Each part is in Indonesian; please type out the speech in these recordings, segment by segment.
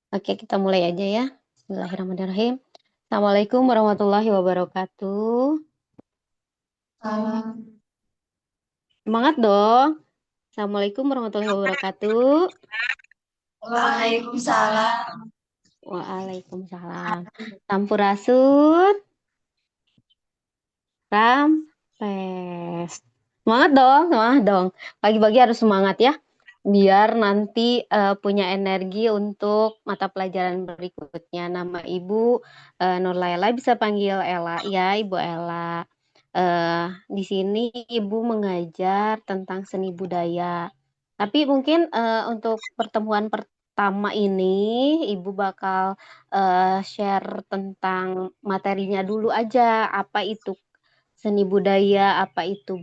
Oke, kita mulai aja ya. Bismillahirrahmanirrahim. Assalamualaikum warahmatullahi wabarakatuh. Salam. Semangat dong. Assalamualaikum warahmatullahi wabarakatuh. Waalaikumsalam. Waalaikumsalam. Sampurasun. Rampes. Semangat dong, semangat dong. Pagi-pagi harus semangat ya. Biar nanti punya energi untuk mata pelajaran berikutnya. Nama Ibu Nur Laila, bisa panggil Ella ya, Ibu Ella. Di sini Ibu mengajar tentang seni budaya. Tapi mungkin untuk pertemuan pertama ini Ibu bakal share tentang materinya dulu aja. Apa itu seni budaya, apa itu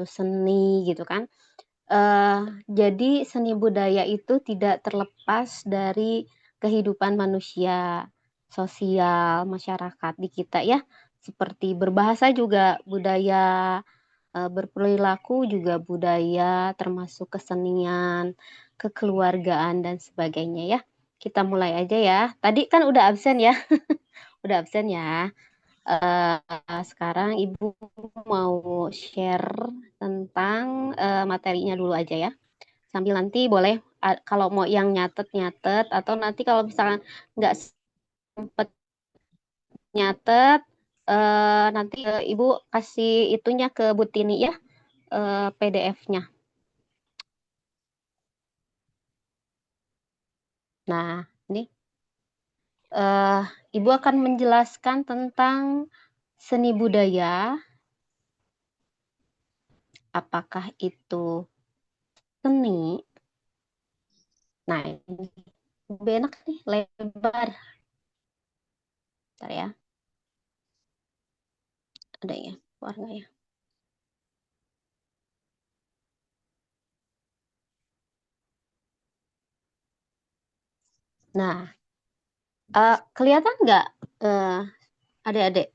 seni gitu kan. Eh, jadi seni budaya itu tidak terlepas dari kehidupan manusia, sosial, masyarakat di kita ya. Seperti berbahasa juga budaya, berperilaku juga budaya, termasuk kesenian, kekeluargaan dan sebagainya ya. Kita mulai aja ya. Tadi kan udah absen ya, udah absen ya. Sekarang Ibu mau share tentang materinya dulu aja ya. Sambil nanti boleh kalau mau yang nyatet-nyatet atau nanti kalau misalkan nggak sempet nyatet, nanti Ibu kasih itunya ke Butini ya, PDF-nya. Nah, ini eh, Ibu akan menjelaskan tentang seni budaya, apakah itu seni. Nah, ini lebih enak nih, lebar. Bentar ya, ada ya, warna ya. Nah, kelihatan nggak eh, adik-adik?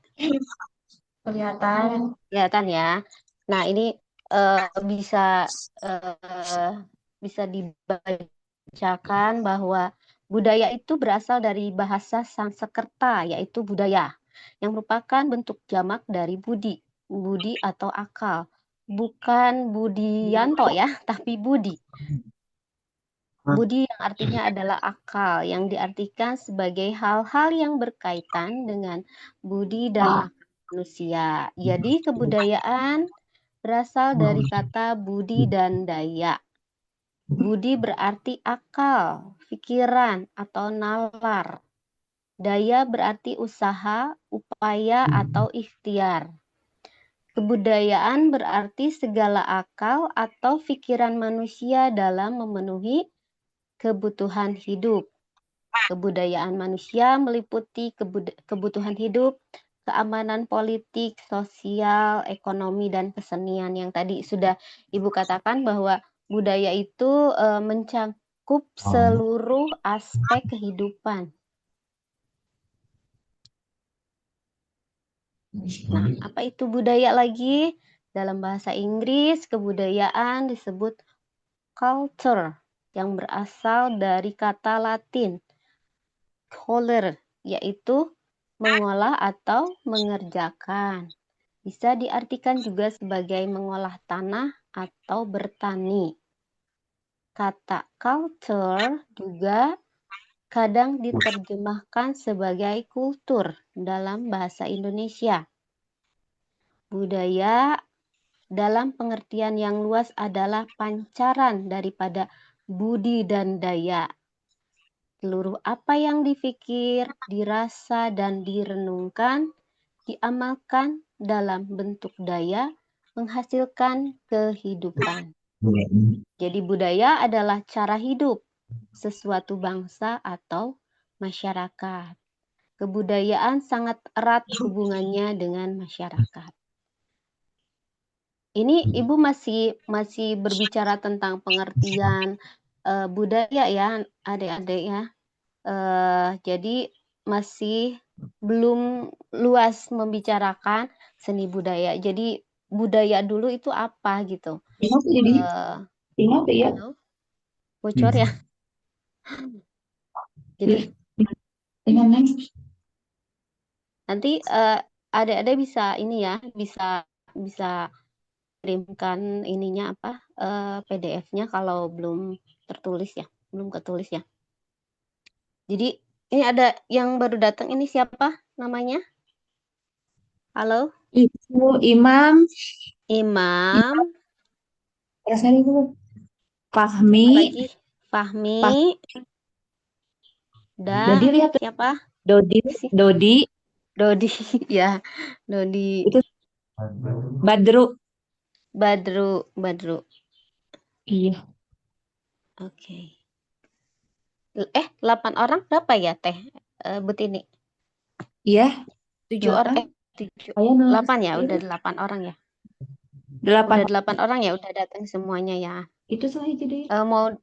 Kelihatan. Kelihatan ya. Nah, ini eh, bisa eh, bisa dibacakan bahwa budaya itu berasal dari bahasa Sanskerta, yaitu budaya, yang merupakan bentuk jamak dari budi, budi atau akal. Bukan Budianto ya, tapi budi. Budi yang artinya adalah akal, yang diartikan sebagai hal-hal yang berkaitan dengan budi dan akal manusia. Jadi kebudayaan berasal dari kata budi dan daya. Budi berarti akal, pikiran, atau nalar. Daya berarti usaha, upaya, atau ikhtiar. Kebudayaan berarti segala akal atau pikiran manusia dalam memenuhi kebutuhan hidup. Kebudayaan manusia meliputi kebutuhan hidup, keamanan politik, sosial, ekonomi, dan kesenian yang tadi sudah Ibu katakan bahwa budaya itu mencakup seluruh aspek kehidupan. Nah, apa itu budaya lagi? Dalam bahasa Inggris, kebudayaan disebut culture yang berasal dari kata Latin colere, yaitu mengolah atau mengerjakan. Bisa diartikan juga sebagai mengolah tanah atau bertani. Kata culture juga kadang diterjemahkan sebagai kultur dalam bahasa Indonesia. Budaya dalam pengertian yang luas adalah pancaran daripada budi dan daya. Seluruh apa yang dipikir, dirasa, dan direnungkan diamalkan dalam bentuk daya menghasilkan kehidupan. Jadi budaya adalah cara hidup sesuatu bangsa atau masyarakat. Kebudayaan sangat erat hubungannya dengan masyarakat. Ini Ibu masih masih berbicara tentang pengertian budaya ya, adik-adik ya. Jadi masih belum luas membicarakan seni budaya. Jadi budaya dulu itu apa gitu. Ingat jadi Eh, ingat ya. halo, bocor ya. Jadi Dengan next. nanti adik-adik bisa ini ya, bisa kirimkan ininya apa PDF-nya kalau belum tertulis ya, belum ketulis ya. Jadi ini ada yang baru datang, ini siapa namanya? Halo, Itu Imam, Imam, Imam rasanya itu Fahmi, siapa lagi? Fahmi Fah, dan Dodi lihat tuh, siapa? Dodi, Si Dodi Dodi ya, Dodi itu Badru. Badru. Iya, Oke. 8 orang berapa ya Teh? Butini? iya, 7 orang, 8. 7, Saya 8 ya, itu udah 8 orang ya. 8. Udah 8 orang ya, udah datang semuanya ya. Itu saya jadi Mau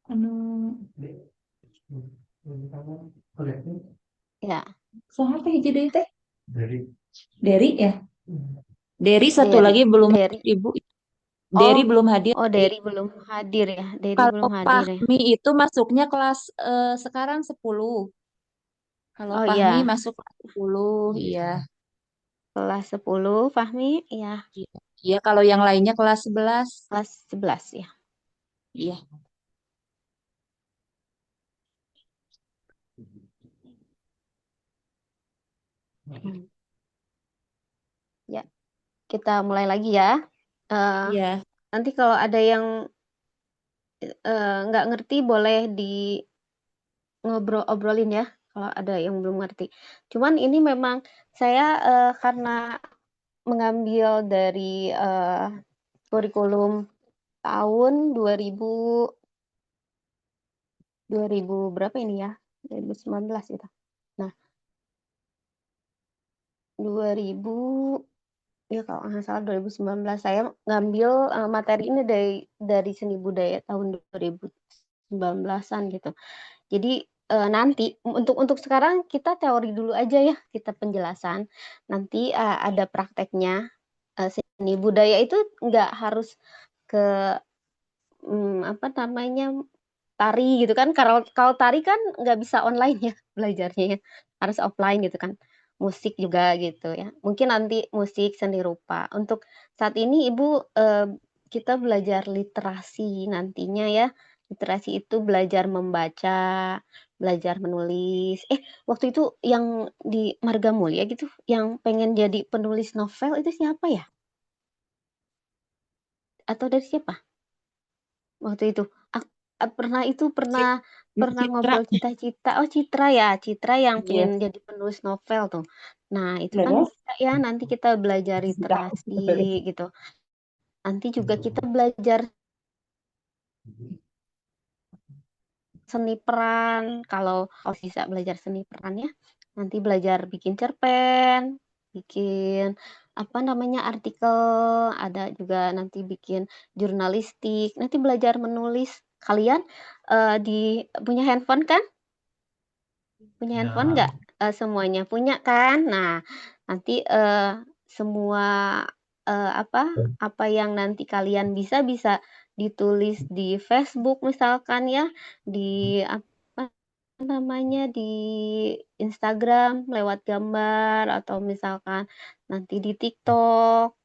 anu ya siapa yang jadi teh? Derry ya. Derry satu Derry, lagi belum Derry. hadir, Ibu. Derry Oh, belum hadir. oh Derry. Derry belum hadir ya. Derry Kalau belum hadir ya. Fahmi itu masuknya kelas sekarang 10. Kalau Oh Fahmi iya, masuk kelas 10, iya. kelas 10 Fahmi ya, Iya, iya, kalau yang lainnya kelas 11. kelas 11 ya. Iya. Hmm. Ya, kita mulai lagi ya. Eh, Iya. Nanti kalau ada yang nggak ngerti boleh di obrolin ya. Kalau ada yang belum ngerti. Cuman ini memang saya karena mengambil dari kurikulum tahun 2000 berapa ini ya? 2019 gitu. Nah, 2000 ya kalau nggak salah 2019 saya ngambil materi ini dari seni budaya tahun 2019-an gitu. Jadi nanti untuk sekarang kita teori dulu aja ya, kita penjelasan. Nanti ada prakteknya. Seni budaya itu nggak harus ke apa namanya tari gitu kan. Kalau kalau tari kan nggak bisa online ya belajarnya ya, harus offline gitu kan. Musik juga gitu ya. Mungkin nanti musik, seni rupa. Untuk saat ini Ibu kita belajar literasi nantinya ya. Literasi itu belajar membaca, belajar menulis. Waktu itu yang di Marga Mulia gitu, yang pengen jadi penulis novel itu siapa ya? Atau dari siapa? Waktu itu pernah itu pernah Cit- pernah Citra. ngobrol cita-cita. Oh, Citra ya, Citra yang Iya. pengen jadi penulis novel tuh. Nah, itu kan Benar. bisa ya, nanti kita belajar literasi gitu. Nanti juga kita belajar seni peran. Kalau bisa belajar seni peran ya, nanti belajar bikin cerpen, bikin apa namanya artikel, ada juga nanti bikin jurnalistik. Nanti belajar menulis. Kalian di punya handphone kan? Punya handphone nggak? Semuanya punya kan? Nah, nanti semua apa apa yang nanti kalian bisa ditulis di Facebook misalkan ya, di apa namanya, di Instagram lewat gambar atau misalkan nanti di TikTok,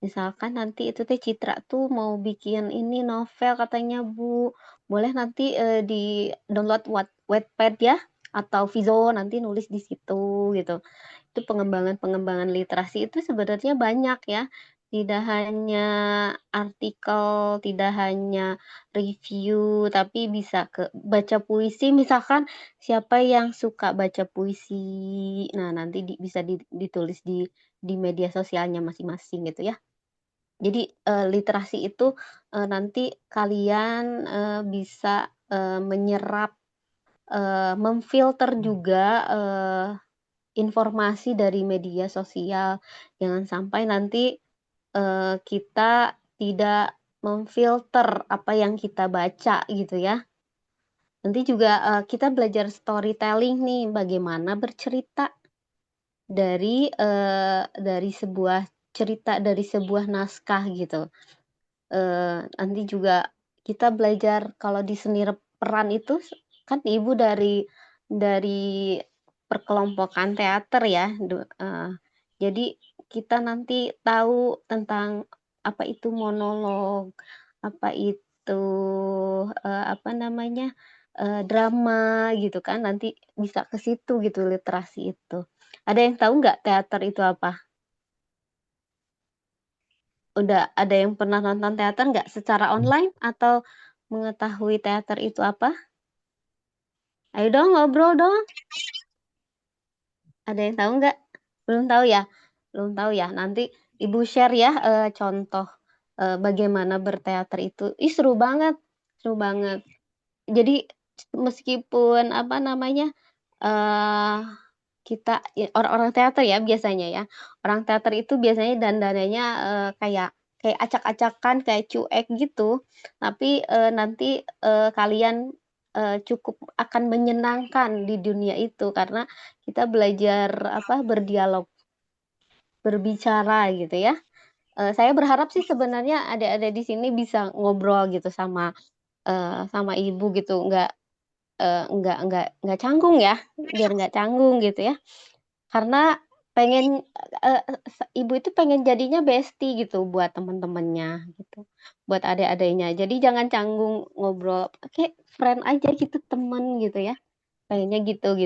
misalkan nanti itu teh Citra tuh mau bikin ini novel katanya Bu, boleh nanti di-download Wattpad ya, atau Vizo nanti nulis di situ gitu. Itu pengembangan-pengembangan literasi itu sebenarnya banyak ya, tidak hanya artikel, tidak hanya review, tapi bisa ke baca puisi misalkan siapa yang suka baca puisi, nah nanti bisa ditulis di media sosialnya masing-masing gitu ya. Jadi, literasi itu, nanti kalian bisa menyerap, memfilter juga informasi dari media sosial. Jangan sampai nanti kita tidak memfilter apa yang kita baca gitu ya. Nanti juga kita belajar storytelling nih, bagaimana bercerita dari sebuah cerita, dari sebuah naskah gitu. Nanti juga kita belajar kalau di seni peran itu kan ibu dari perkelompokan teater ya. Jadi kita nanti tahu tentang apa itu monolog, apa itu apa namanya drama gitu kan. Nanti bisa ke situ gitu literasi itu. Ada yang tahu nggak teater itu apa? Udah ada yang pernah nonton teater nggak secara online atau mengetahui teater itu apa? Ayo dong ngobrol dong. Ada yang tahu nggak? Belum tahu ya? Belum tahu ya. Nanti Ibu share ya contoh bagaimana berteater itu. Ih seru banget, seru banget. Jadi meskipun apa namanya eh kita orang-orang teater ya biasanya ya. Orang teater itu biasanya dandanannya kayak kayak acak-acakan, kayak cuek gitu. Tapi nanti kalian cukup akan menyenangkan di dunia itu karena kita belajar apa berdialog, berbicara gitu ya. Saya berharap sih sebenarnya adik-adik di sini bisa ngobrol gitu sama ibu gitu, nggak canggung ya, biar nggak canggung gitu ya. Karena pengen, ibu itu pengen jadinya bestie gitu buat temen-temennya gitu, buat adik-adiknya. Jadi jangan canggung ngobrol, kayak friend aja gitu, temen gitu ya, pengennya gitu.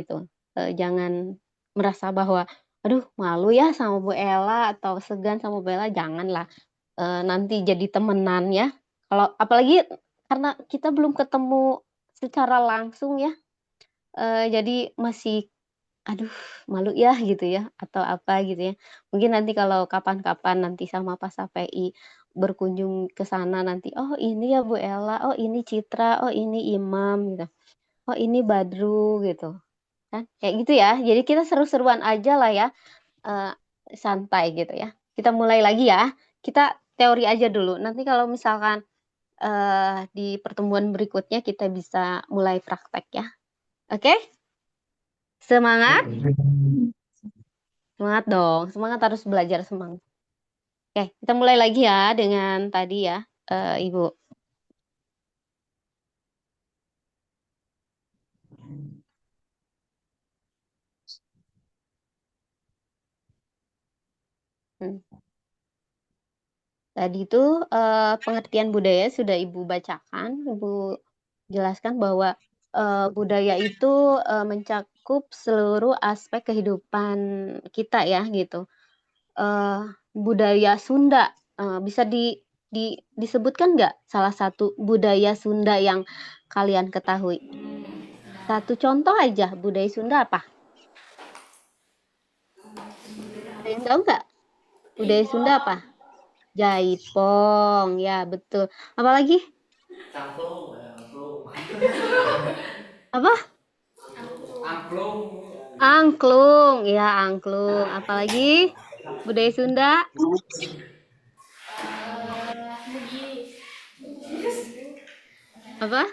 Jangan merasa bahwa, "Aduh malu ya sama Bu Ella," atau "segan sama Bu Ella," janganlah, nanti jadi temenan ya. Kalau apalagi karena kita belum ketemu secara langsung ya, jadi masih aduh, malu ya gitu ya, atau apa gitu ya. Mungkin nanti kalau kapan-kapan nanti sama pas KPI berkunjung ke sana nanti, "Oh ini ya Bu Ella, oh ini Citra, oh ini Imam," gitu, "oh ini Badru," gitu kan, kayak gitu ya. Jadi kita seru-seruan aja lah ya, eee, santai gitu ya. Kita mulai lagi ya, kita teori aja dulu, nanti kalau misalkan, di pertemuan berikutnya kita bisa mulai praktek ya. Oke? Semangat? Semangat dong, semangat harus belajar semangat. Oke, kita mulai lagi ya dengan tadi ya, Ibu. Hmm. Tadi itu pengertian budaya sudah Ibu bacakan, Ibu jelaskan bahwa budaya itu mencakup seluruh aspek kehidupan kita ya gitu. Eee, Budaya Sunda, bisa disebutkan nggak salah satu budaya Sunda yang kalian ketahui? Satu contoh aja budaya Sunda apa? Ada yang tahu nggak? Budaya Sunda apa? Jaipong, ya betul. Apalagi? Apa? Angklung, ya angklung. Apalagi? Budaya Sunda? Apa?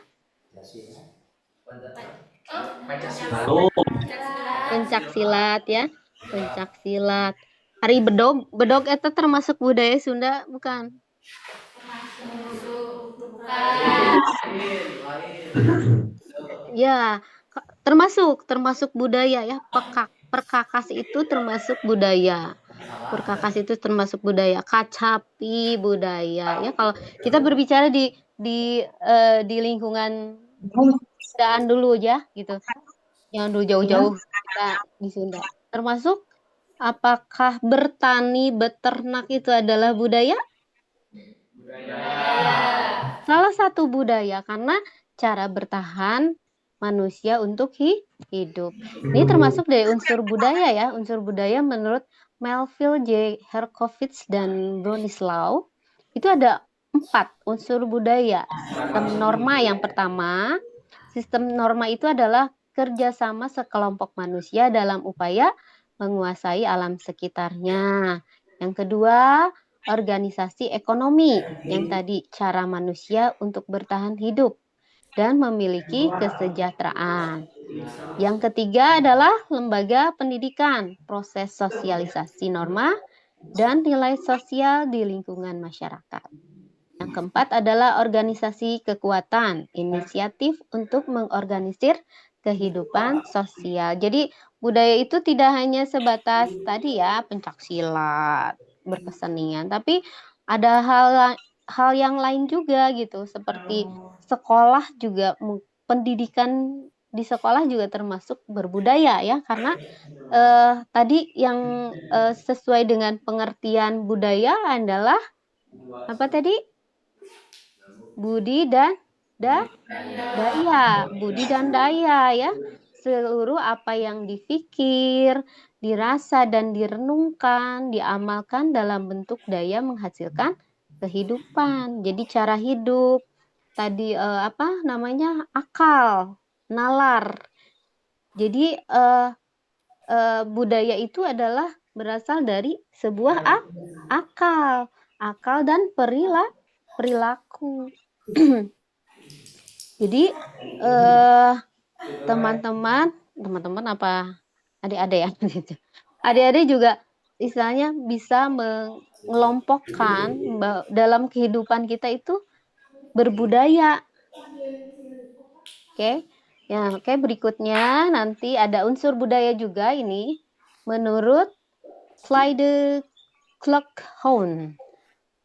Pencak silat ya. Pencak silat. Hari bedog, bedog itu termasuk budaya Sunda bukan? Ya, termasuk termasuk budaya ya. Perkakas itu termasuk budaya. Perkakas itu termasuk budaya. Kacapi budaya ya. Kalau kita berbicara di lingkungan Sundaan dulu ya gitu. Yang dulu Ya. jauh-jauh kita di Sunda. Termasuk apakah bertani, beternak itu adalah budaya? Salah satu budaya karena cara bertahan manusia untuk hidup. Ini termasuk dari unsur budaya ya, unsur budaya menurut Melville J. Herkovitz dan Bronislaw itu ada 4 unsur budaya. Sistem norma yang pertama, sistem norma itu adalah kerjasama sekelompok manusia dalam upaya menguasai alam sekitarnya. Yang kedua, organisasi ekonomi, yang tadi cara manusia untuk bertahan hidup dan memiliki kesejahteraan. Yang ketiga adalah lembaga pendidikan, proses sosialisasi norma, dan nilai sosial di lingkungan masyarakat. Yang keempat adalah organisasi kekuatan, inisiatif untuk mengorganisir kehidupan sosial. Jadi budaya itu tidak hanya sebatas tadi ya pencak silat, berkesenian, tapi ada hal yang lain juga gitu, seperti sekolah juga, pendidikan di sekolah juga termasuk berbudaya ya, karena tadi yang sesuai dengan pengertian budaya adalah apa tadi? Budi dan daya, budi dan daya ya. Seluruh apa yang dipikir, dirasa dan direnungkan, diamalkan dalam bentuk daya menghasilkan kehidupan. Jadi cara hidup, tadi apa namanya? Akal, nalar. Jadi budaya itu adalah berasal dari sebuah akal, akal dan perilaku. Jadi teman-teman apa adik-adik ya adik-adik juga istilahnya bisa mengelompokkan dalam kehidupan kita itu berbudaya. Oke. Ya, oke, berikutnya nanti ada unsur budaya juga ini menurut Clyde Clockhound.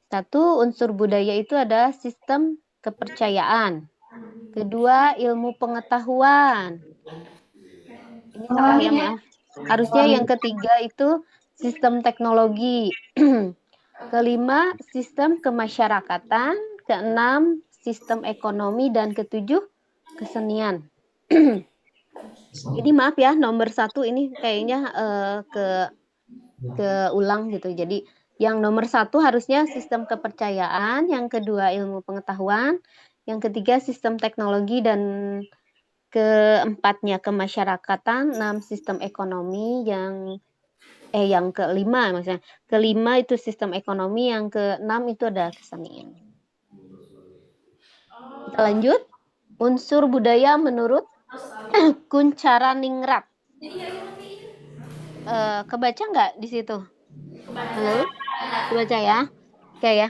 Satu, unsur budaya itu ada sistem kepercayaan. Kedua, ilmu pengetahuan. Ini salah ya, maaf. Harusnya yang ketiga itu sistem teknologi. Kelima, sistem kemasyarakatan. Keenam, sistem ekonomi. Dan ketujuh, kesenian. Ini maaf ya, nomor 1 ini kayaknya keulang gitu. Jadi yang nomor 1 harusnya sistem kepercayaan, yang kedua ilmu pengetahuan, yang ketiga sistem teknologi, dan keempatnya kemasyarakatan, 6 sistem ekonomi, yang kelima maksudnya. Kelima itu sistem ekonomi, yang keenam itu ada kesenian. Kita lanjut. Unsur budaya menurut Kuncharaningrat. Kebaca nggak di situ? Halo? Kebaca ya? Oke ya.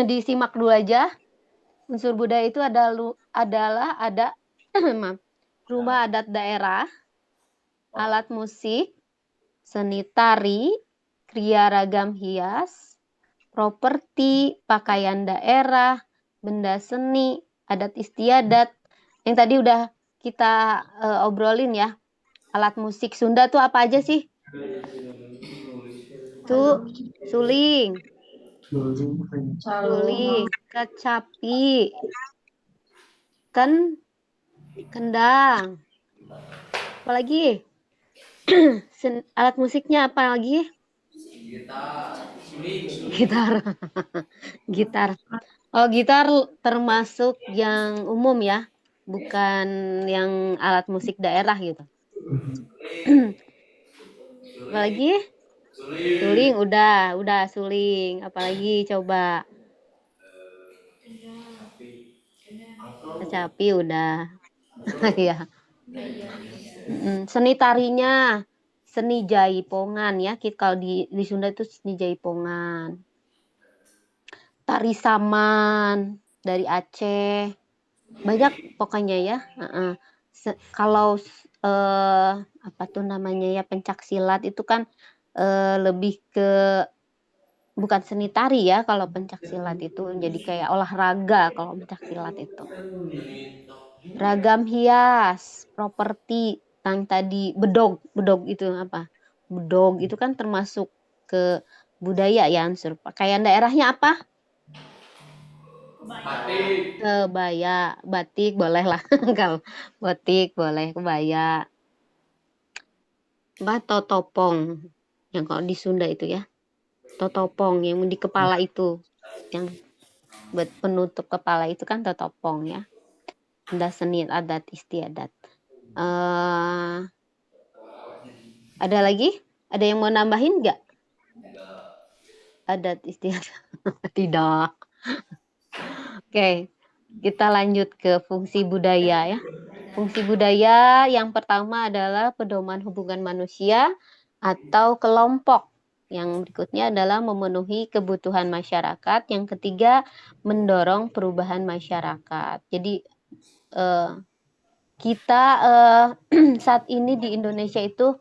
Disimak dulu aja. Unsur budaya itu adalah ada rumah adat daerah, alat musik, seni tari, kriya ragam hias, properti, pakaian daerah, benda seni, adat istiadat. Yang tadi udah kita obrolin ya. Alat musik Sunda tuh apa aja sih? Tuh, suling, kecapi, kendang. Apalagi? Alat musiknya apa lagi? Gitar. Gitar. Oh, gitar termasuk yang umum ya, bukan yang alat musik daerah gitu. Apalagi? Suling udah suling. Apalagi coba? Kecapi udah. Ya. Seni tarinya, seni jaipongan ya. Kalau di Sunda itu seni jaipongan. Tari saman dari Aceh. Banyak pokoknya ya. Kalau apa tuh namanya ya, pencak silat itu kan lebih ke bukan seni tari ya, kalau pencak silat itu jadi kayak olahraga kalau pencak silat itu. Ragam hias, properti, yang tadi bedog itu apa? Bedog itu kan termasuk ke budaya ya, unsur. Pakaian daerahnya apa? Kebaya, batik boleh lah. Kalau batik boleh, kebaya. Totopong yang kalau di Sunda itu ya. Totopong yang di kepala itu, yang penutup kepala itu kan totopong ya. Benda seni adat istiadat. Ada lagi? Ada yang mau nambahin nggak? Adat istiadat? Tidak. Oke, kita lanjut ke fungsi budaya ya. Fungsi budaya yang pertama adalah pedoman hubungan manusia atau kelompok. Yang berikutnya adalah memenuhi kebutuhan masyarakat. Yang ketiga, mendorong perubahan masyarakat. Jadi kita saat ini di Indonesia itu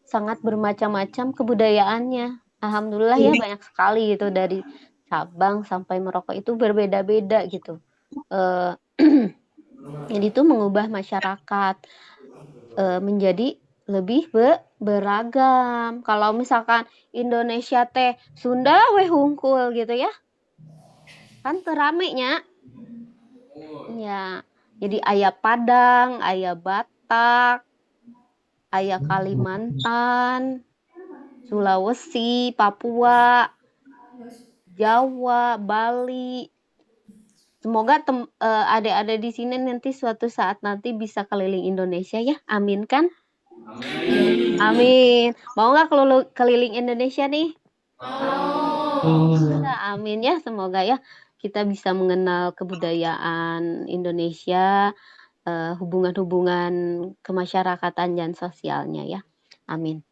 sangat bermacam-macam kebudayaannya. Alhamdulillah ya, banyak sekali gitu, dari Sabang sampai Merauke itu berbeda-beda gitu. Jadi itu mengubah masyarakat menjadi lebih beragam. Kalau misalkan Indonesia teh Sunda weh hungkul gitu ya, kan teramenya ya. Jadi ayah Padang, ayah Batak, ayah Kalimantan, Sulawesi, Papua, Jawa, Bali. Semoga adik-adik di sini nanti suatu saat nanti bisa keliling Indonesia ya. Amin kan? Amin. Mau nggak keliling Indonesia nih? Amin. Amin ya, semoga ya kita bisa mengenal kebudayaan Indonesia, hubungan-hubungan kemasyarakatan dan sosialnya ya. Amin.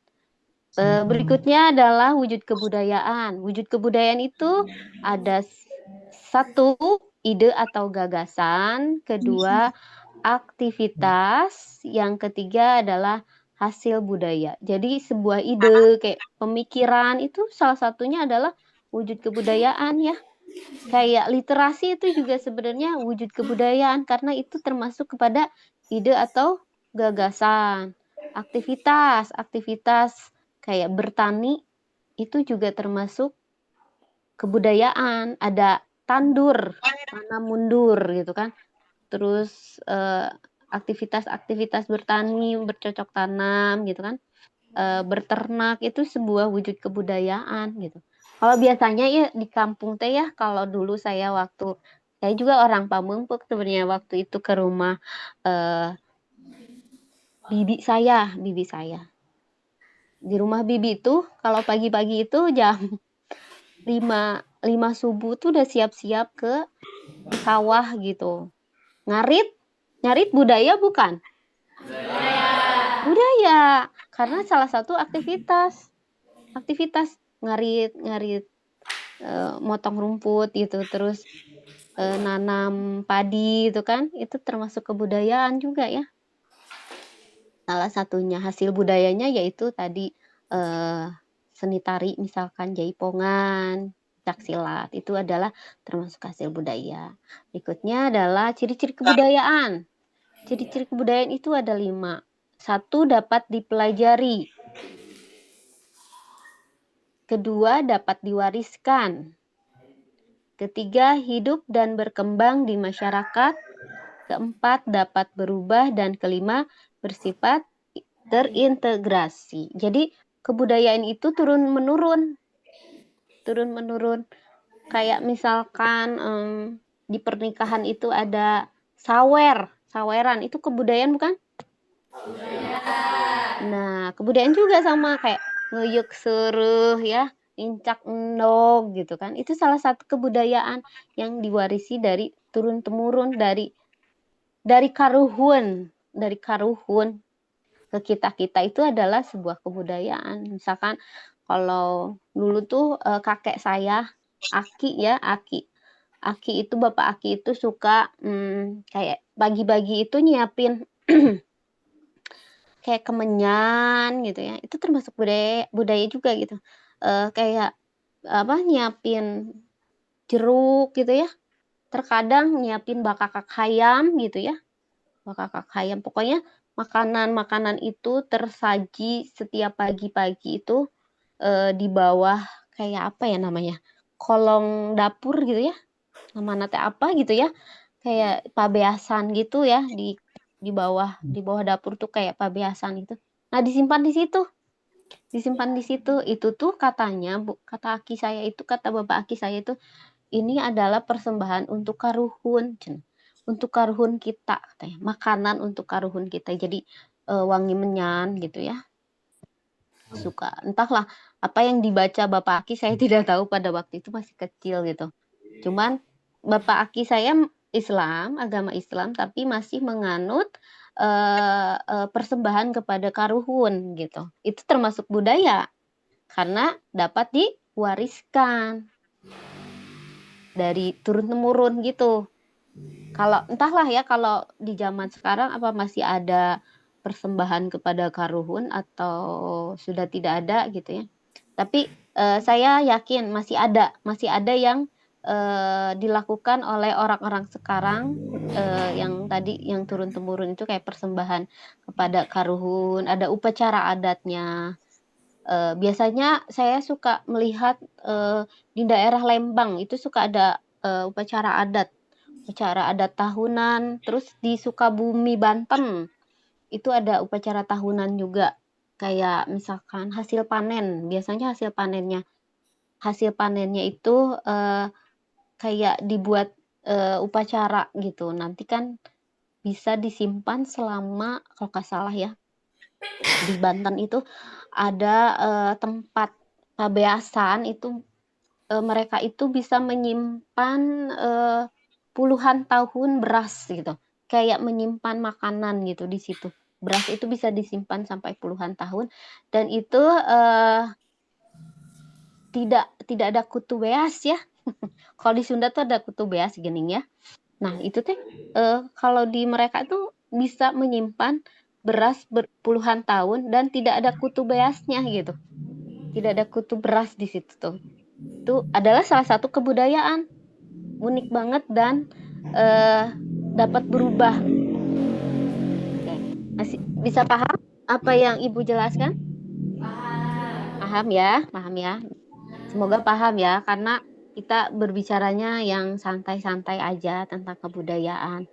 Berikutnya adalah wujud kebudayaan. Wujud kebudayaan itu ada satu, ide atau gagasan, kedua, aktivitas, yang ketiga adalah hasil budaya. Jadi sebuah ide kayak pemikiran itu salah satunya adalah wujud kebudayaan ya. Kayak literasi itu juga sebenarnya wujud kebudayaan karena itu termasuk kepada ide atau gagasan. Aktivitas kayak bertani itu juga termasuk kebudayaan. Ada tandur, tanam mundur gitu kan. Terus aktivitas-aktivitas bertani, bercocok tanam gitu kan. Berternak itu sebuah wujud kebudayaan gitu. Kalau biasanya ya di kampung teh ya, kalau dulu saya juga orang Pamengpeuk sebenarnya, waktu itu ke rumah eh, bibi saya. Di rumah bibi itu kalau pagi-pagi itu jam 5 subuh tuh udah siap-siap ke sawah gitu. Ngarit, ngarit budaya bukan? Budaya, karena salah satu aktivitas ngarit ngarit motong rumput gitu, terus nanam padi itu kan, itu termasuk kebudayaan juga ya. Salah satunya hasil budayanya yaitu tadi seni tari, misalkan jaipongan, pencaksilat, itu adalah termasuk hasil budaya. Berikutnya adalah ciri-ciri kebudayaan. Ciri-ciri kebudayaan itu ada 5. 1, dapat dipelajari. Kedua, dapat diwariskan. Ketiga, hidup dan berkembang di masyarakat. Keempat, dapat berubah. Dan kelima, bersifat terintegrasi. Jadi, kebudayaan itu turun-menurun. Turun-menurun. Kayak misalkan di pernikahan itu ada saweran. Itu kebudayaan bukan? Nah, kebudayaan juga sama kayak ngeyuk seruh ya, incak endog gitu kan. Itu salah satu kebudayaan yang diwarisi dari turun-temurun, dari karuhun ke kita-kita, itu adalah sebuah kebudayaan. Misalkan kalau dulu tuh kakek saya, Aki itu, bapak Aki itu suka kayak pagi-pagi itu nyiapin kayak kemenyan gitu ya, itu termasuk budaya juga gitu. Kayak apa, nyiapin jeruk gitu ya, terkadang nyiapin bakakak hayam gitu ya, bakakak hayam. Pokoknya makanan-makanan itu tersaji setiap pagi-pagi itu di bawah kayak apa ya namanya, kolong dapur gitu ya, mana teh apa gitu ya, kayak pabeasan gitu ya, di bawah dapur tuh kayak pabeasan gitu. Nah, disimpan di situ. Itu tuh katanya, kata aki saya itu, kata bapak aki saya itu, ini adalah persembahan untuk karuhun, untuk karuhun kita katanya, makanan untuk karuhun kita. Jadi wangi menyan gitu ya. Suka entahlah apa yang dibaca bapak aki, saya tidak tahu, pada waktu itu masih kecil gitu. Cuman bapak aki saya Islam, agama Islam, tapi masih menganut persembahan kepada karuhun gitu. Itu termasuk budaya karena dapat diwariskan dari turun-temurun gitu. Kalau entahlah ya, kalau di zaman sekarang apa masih ada persembahan kepada Karuhun atau sudah tidak ada gitu ya. Tapi saya yakin masih ada yang dilakukan oleh orang-orang sekarang, yang tadi yang turun-temurun itu kayak persembahan kepada Karuhun, ada upacara adatnya. Biasanya saya suka melihat di daerah Lembang itu suka ada upacara adat tahunan, terus di Sukabumi, Banten itu ada upacara tahunan juga. Kayak misalkan hasil panen, biasanya hasil panennya itu kayak dibuat upacara gitu. Nanti kan bisa disimpan selama, kalau nggak salah ya, di Banten itu ada tempat pabeasan itu, mereka itu bisa menyimpan puluhan tahun beras gitu, kayak menyimpan makanan gitu di situ. Beras itu bisa disimpan sampai puluhan tahun dan itu tidak ada kutu beas ya. Kalau di Sunda tuh ada kutu beas gening ya. Nah, itu teh kalau di mereka tuh bisa menyimpan beras berpuluhan tahun dan tidak ada kutu beasnya gitu. Tidak ada kutu beras di situ tuh. Itu adalah salah satu kebudayaan unik banget dan dapat berubah. Oke. Masih bisa paham apa yang Ibu jelaskan? Paham ya, paham ya. Semoga paham ya, karena kita berbicaranya yang santai-santai aja tentang kebudayaan.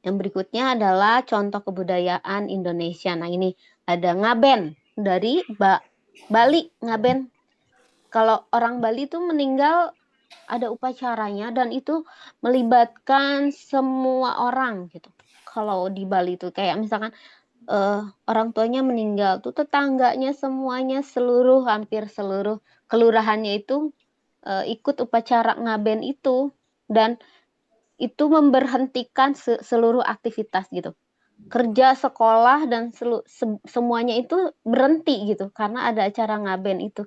Yang berikutnya adalah contoh kebudayaan Indonesia. Nah, ini ada ngaben dari Bali, ngaben. Kalau orang Bali itu meninggal ada upacaranya dan itu melibatkan semua orang gitu. Kalau di Bali itu kayak misalkan orang tuanya meninggal tuh tetangganya semuanya hampir seluruh kelurahannya itu ikut upacara ngaben itu dan itu memberhentikan seluruh aktivitas gitu. Kerja, sekolah dan semuanya itu berhenti gitu karena ada acara ngaben itu.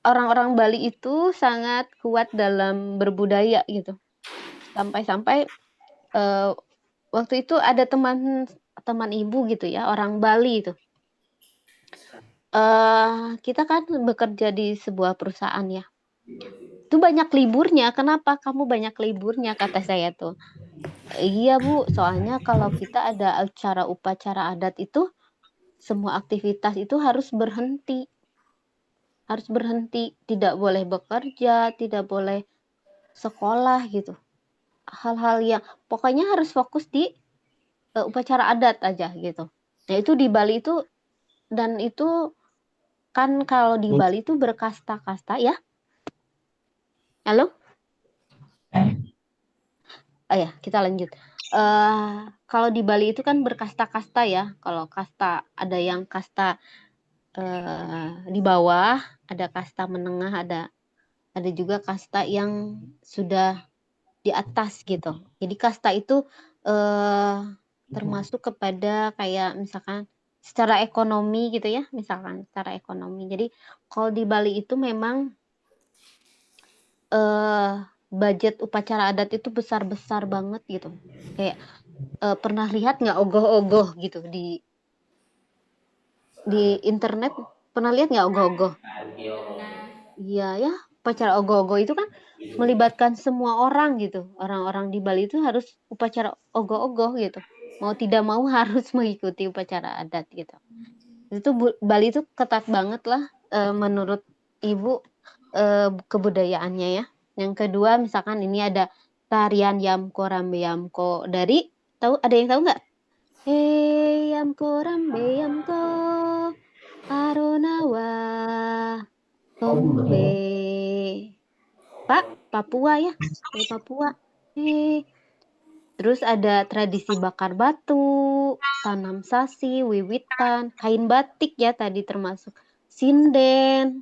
Orang-orang Bali itu sangat kuat dalam berbudaya gitu. Sampai-sampai waktu itu ada teman ibu gitu ya, orang Bali itu. Kita kan bekerja di sebuah perusahaan ya. Itu banyak liburnya, "Kenapa kamu banyak liburnya?" kata saya tuh. "Iya Bu, soalnya kalau kita ada acara upacara adat itu, semua aktivitas itu harus berhenti, tidak boleh bekerja, tidak boleh sekolah gitu. Hal-hal yang pokoknya harus fokus di upacara adat aja gitu." Nah itu di Bali itu dan itu kan kalau di Bali itu berkasta-kasta ya. Halo? Oh ya, kita lanjut. Kalau di Bali itu kan berkasta-kasta ya. Kalau kasta ada yang kasta di bawah, ada kasta menengah, ada juga kasta yang sudah di atas gitu. Jadi kasta itu eh, termasuk kepada kayak misalkan secara ekonomi gitu ya, misalkan secara ekonomi. Jadi kalau di Bali itu memang budget upacara adat itu besar-besar banget gitu. Kayak pernah lihat nggak ogoh-ogoh gitu di internet? Pernah lihat nggak ogoh-ogoh? Iya ya, upacara ogoh-ogoh itu kan melibatkan semua orang gitu. Orang-orang di Bali itu harus upacara ogoh-ogoh gitu. Mau tidak mau harus mengikuti upacara adat gitu. Itu Bali itu ketat banget lah menurut Ibu kebudayaannya ya. Yang kedua misalkan ini ada tarian Yamko Rambe Yamko dari ada yang tahu nggak? Hey Yamko Rambe Yamko Aronawa Tombe Pak Papua ya dari Papua. Terus ada tradisi bakar batu, tanam sasi, wiwitan, kain batik ya tadi termasuk sinden,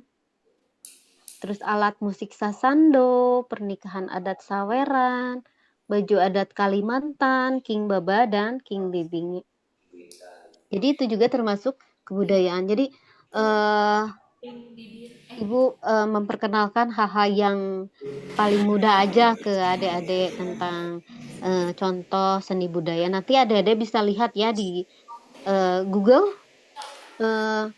terus alat musik sasando, pernikahan adat saweran, baju adat Kalimantan, King Baba dan King Bibing. Jadi itu juga termasuk kebudayaan. Jadi eh Ibu memperkenalkan hal-hal yang paling mudah aja ke adik-adik tentang contoh seni budaya. Nanti adik-adik bisa lihat ya di Google eh,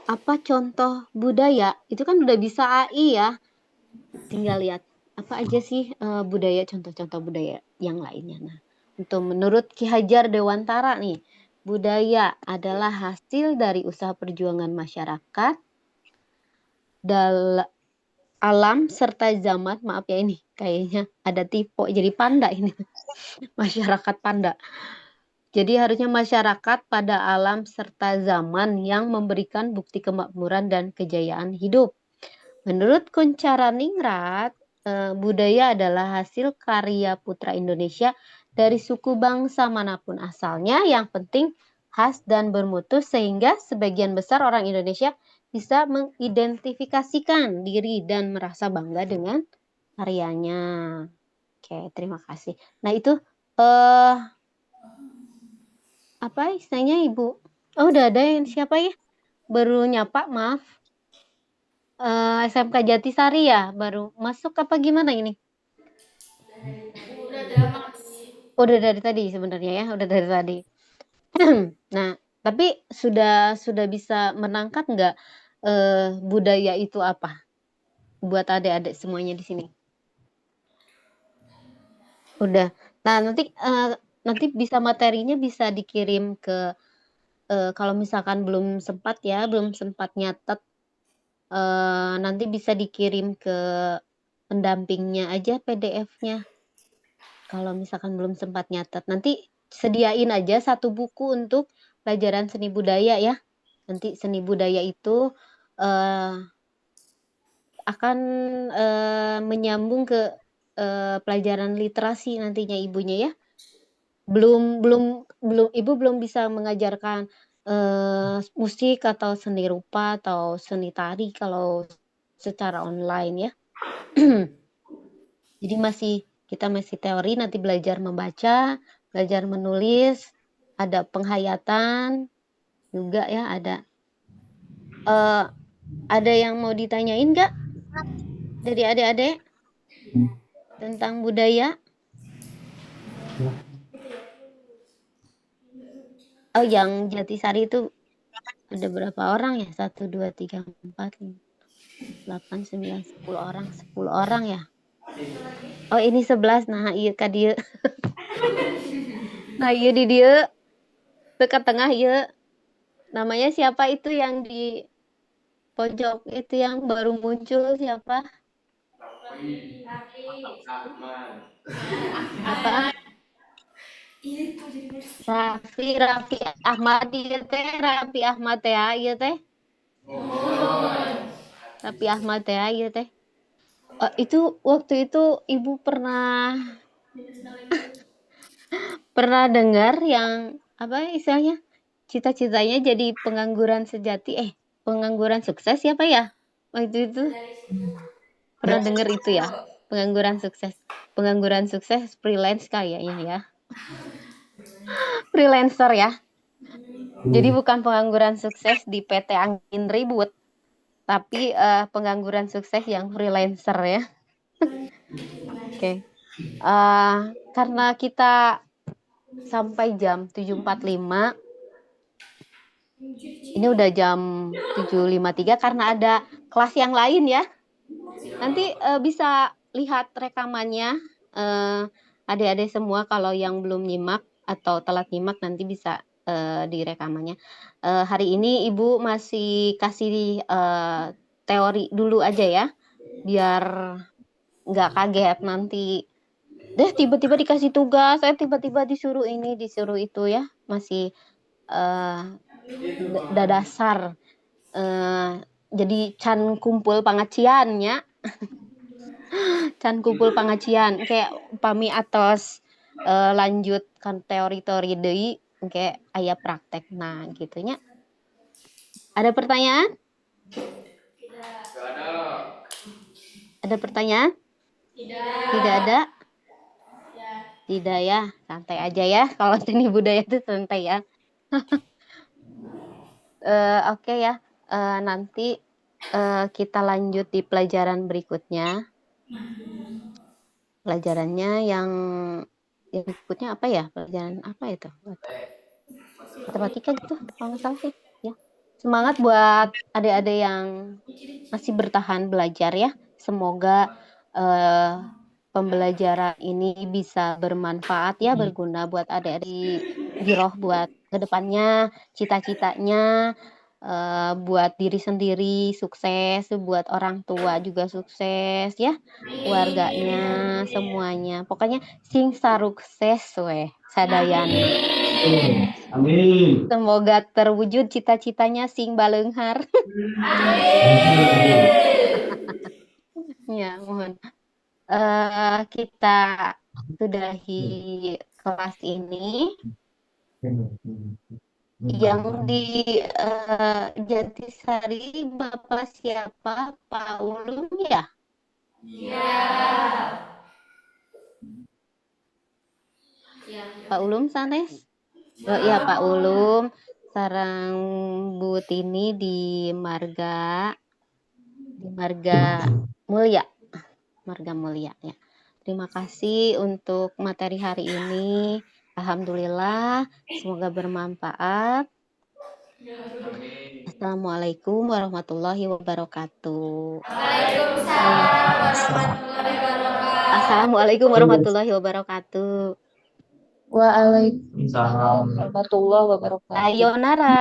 apa contoh budaya. Itu kan udah bisa AI ya. Tinggal lihat apa aja sih budaya, contoh-contoh budaya yang lainnya. Nah, untuk menurut Ki Hajar Dewantara nih, budaya adalah hasil dari usaha perjuangan masyarakat dalam alam serta zaman. Maaf ya, ini kayaknya ada tipe jadi panda ini. Masyarakat panda. Jadi harusnya masyarakat pada alam serta zaman yang memberikan bukti kemakmuran dan kejayaan hidup. Menurut Kuncharaningrat, budaya adalah hasil karya putra Indonesia dari suku bangsa manapun asalnya, yang penting khas dan bermutu sehingga sebagian besar orang Indonesia bisa mengidentifikasikan diri dan merasa bangga dengan karyanya. Oke, terima kasih. Nah, itu eh apa istilahnya Ibu? Oh, udah ada yang siapa ya? Baru nyapa, maaf. SMK Jatisari ya, baru masuk apa gimana ini? Udah dari tadi sebenarnya ya, udah dari tadi. Nah, tapi sudah bisa menangkap nggak budaya itu apa buat adik-adik semuanya di sini? Udah. Nah, nanti bisa materinya bisa dikirim ke kalau misalkan belum sempat nyatet, nanti bisa dikirim ke pendampingnya aja PDF-nya. Kalau misalkan belum sempat nyatet, nanti sediain aja satu buku untuk pelajaran seni budaya ya. Nanti seni budaya itu eh, akan menyambung ke pelajaran literasi nantinya ibunya ya. Belum belum belum Ibu belum bisa mengajarkan musik atau seni rupa atau seni tari kalau secara online ya. Jadi kita masih teori, nanti belajar membaca, belajar menulis, ada penghayatan juga ya, ada yang mau ditanyain nggak dari adik-adik tentang budaya? Oh, yang Jatisari itu ada berapa orang ya? 1, 2, 3, 4, 5, 6, 7, 8, 9, 10 orang. 10 orang ya? Oh, ini 11. Nah, iya Kak dia. Nah, iya di dia dekat tengah iya. Namanya siapa itu yang di pojok itu yang baru muncul siapa? Apa? Raffi Ahmad iya teh, Raffi Ahmad teh iya teh. Raffi Ahmad teh iya teh. Itu waktu itu Ibu pernah dengar yang apa istilahnya? Cita-citanya jadi pengangguran sejati, pengangguran sukses siapa ya? Waktu itu pernah dengar itu ya? Pengangguran sukses. Pengangguran sukses freelance kayaknya ya. Freelancer ya. Jadi bukan pengangguran sukses di PT Angin Ribut, tapi pengangguran sukses yang freelancer ya. Oke. Karena kita sampai jam 7.45, ini udah jam 7.53 karena ada kelas yang lain ya. Nanti bisa lihat rekamannya adik-adik semua, kalau yang belum nyimak atau telat nyimak nanti bisa di rekamannya. Hari ini Ibu masih kasih teori dulu aja ya, biar nggak kaget nanti. Deh tiba-tiba dikasih tugas, saya tiba-tiba disuruh ini, disuruh itu ya. Masih dasar. Jadi can kumpul pengaciannya. Can kumpul pengajian kayak upami atos lanjut kan teori-teori deui kayak aya praktek, nah gitunya. Ada pertanyaan? Ada pertanyaan? Tidak ada. Tidak ya, santai aja ya. Kalau seni budaya itu santai ya. Oke ya. nanti kita lanjut di pelajaran berikutnya. Pelajarannya yang berikutnya apa ya? Pelajaran apa itu? Matematika gitu, kalau nggak salah sih. Ya. Semangat buat adik-adik yang masih bertahan belajar ya. Semoga pembelajaran ini bisa bermanfaat ya, berguna buat adik-adik Giroh buat kedepannya, cita-citanya, buat diri sendiri sukses, buat orang tua juga sukses ya, keluarganya semuanya. Pokoknya sing sarukses weh, sadayana. Amin. Semoga terwujud cita-citanya sing baleunghar. Ya, mohon. Kita sudahi kelas ini. Yang di Jatisari Bapak siapa? Pak Ulum ya? Pak Ulum sanes? Oh iya Pak Ulum. Sarang Bu Tini di Marga Mulia. Marga Mulia ya. Terima kasih untuk materi hari ini. Alhamdulillah, semoga bermanfaat. Assalamualaikum warahmatullahi wabarakatuh. Assalamualaikum warahmatullahi wabarakatuh. Waalaikumsalam warahmatullahi wabarakatuh. Sayonara.